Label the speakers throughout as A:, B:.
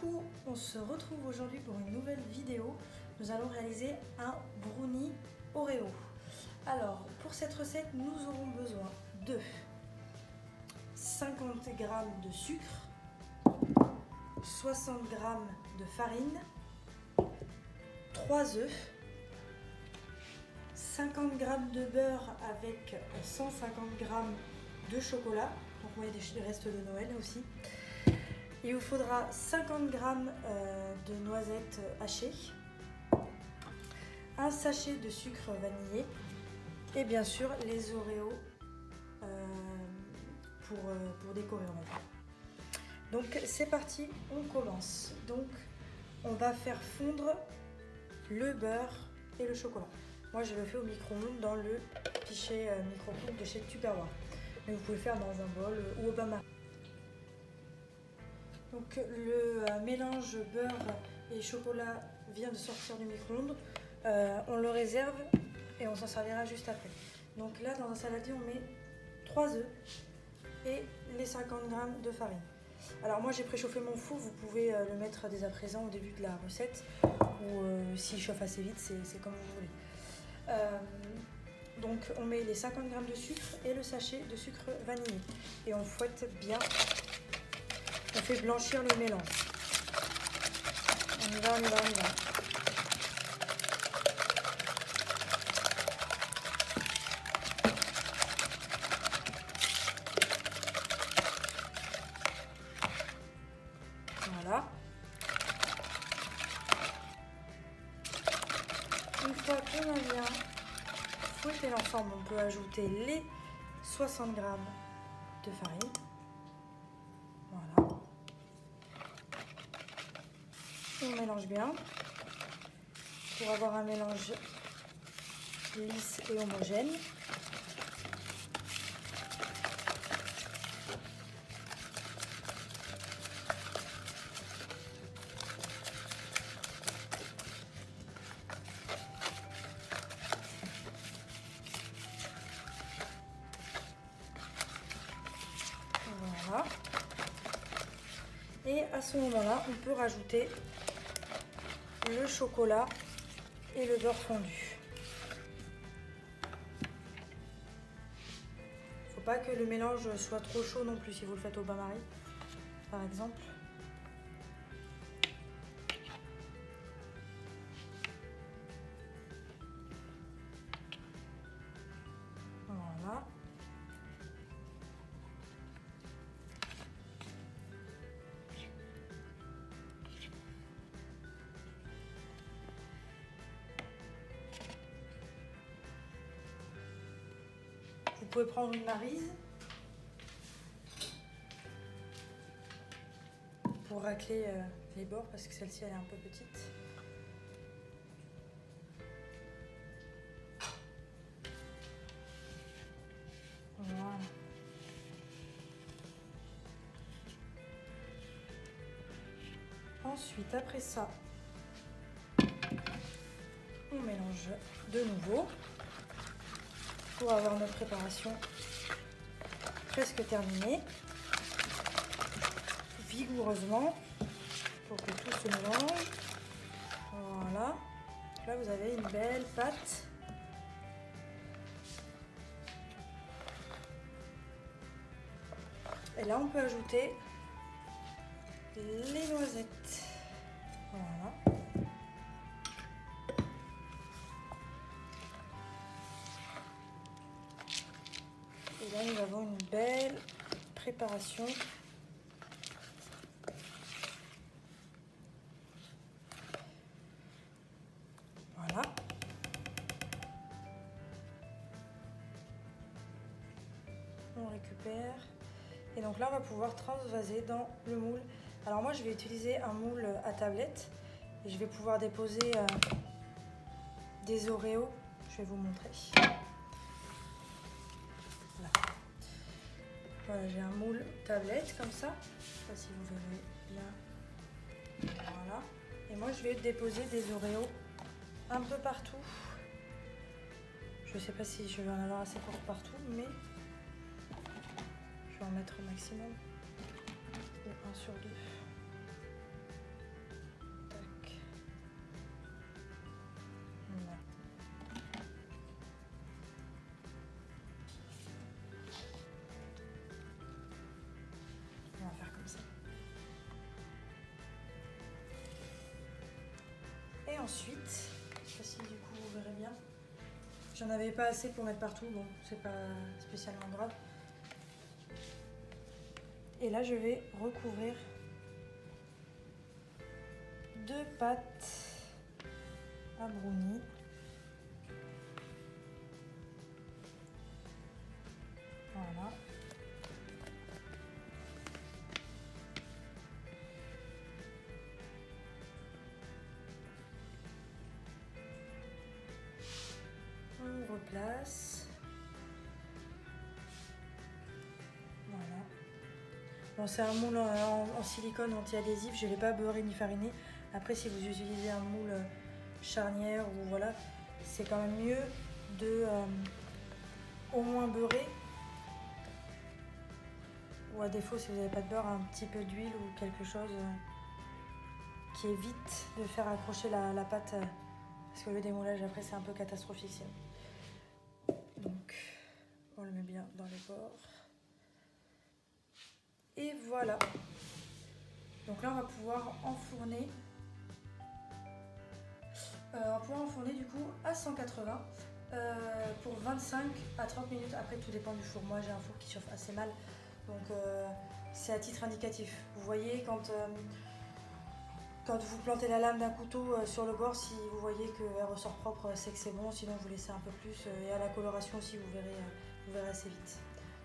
A: Coucou, on se retrouve aujourd'hui pour une nouvelle vidéo. Nous allons réaliser un brownie Oreo. Alors, pour cette recette, nous aurons besoin de 50 g de sucre, 60 g de farine, 3 œufs, 50 g de beurre avec 150 g de chocolat, donc on met des restes de Noël aussi. Il vous faudra 50 g de noisettes hachées, un sachet de sucre vanillé et bien sûr les Oreos pour décorer en fait. Donc c'est parti, on commence. Donc on va faire fondre le beurre et le chocolat. Moi je le fais au micro-ondes dans le pichet micro-ondes de chez Tupperware. Mais vous pouvez le faire dans un bol ou au bain-marie. Donc le mélange beurre et chocolat vient de sortir du micro-ondes. On le réserve et on s'en servira juste après. Donc là dans un saladier on met 3 œufs et les 50 g de farine. Alors moi j'ai préchauffé mon four, vous pouvez le mettre dès à présent au début de la recette ou s'il chauffe assez vite c'est comme vous voulez. Donc on met les 50 g de sucre et le sachet de sucre vanillé et on fouette bien. On fait blanchir le mélange. On y va, on y va, on y va. Voilà. Une fois qu'on a bien fouetté l'ensemble, on peut ajouter les 60 g de farine. Voilà. On mélange bien pour avoir un mélange lisse et homogène. Voilà. Et à ce moment-là, on peut rajouter le chocolat et le beurre fondu. Faut pas que le mélange soit trop chaud non plus si vous le faites au bain-marie, par exemple. Voilà. Vous pouvez prendre une maryse pour racler les bords parce que celle-ci elle est un peu petite. Voilà. Ensuite, après ça, on mélange de nouveau pour avoir notre préparation presque terminée, vigoureusement pour que tout se mélange. Voilà, là vous avez une belle pâte. Et là on peut ajouter les noisettes. Voilà. Et là, nous avons une belle préparation. Voilà. On récupère. Et donc là, on va pouvoir transvaser dans le moule. Alors moi, je vais utiliser un moule à tablette. Et je vais pouvoir déposer des Oreos. Je vais vous montrer. Voilà, j'ai un moule tablette comme ça. Je ne sais pas si vous verrez bien. Voilà. Et moi, je vais déposer des Oreos un peu partout. Je ne sais pas si je vais en avoir assez pour partout, mais je vais en mettre au maximum. Et 1 sur 2. ensuite, je sais pas si du coup vous verrez bien, j'en avais pas assez pour mettre partout, bon c'est pas spécialement grave. Et là je vais recouvrir 2 pâtes à brownie. Voilà. On replace. Voilà. Bon, c'est un moule en silicone anti-adhésif, je ne l'ai pas beurré ni fariné. Après, si vous utilisez un moule charnière ou voilà, c'est quand même mieux de au moins beurrer. Ou à défaut, si vous n'avez pas de beurre, un petit peu d'huile ou quelque chose qui évite de faire accrocher la pâte. Parce que le démoulage après, c'est un peu catastrophique sinon. Donc, on le met bien dans les bords. Et voilà. Donc là, on va pouvoir enfourner. Du coup à 180 pour 25 à 30 minutes. Après, tout dépend du four. Moi, j'ai un four qui chauffe assez mal. Donc, c'est à titre indicatif. Vous voyez, quand vous plantez la lame d'un couteau sur le bord, si vous voyez qu'elle ressort propre, c'est que c'est bon. Sinon, vous laissez un peu plus. Et à la coloration aussi, vous verrez assez vite.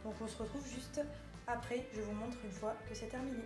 A: Donc, on se retrouve juste après. Je vous montre une fois que c'est terminé.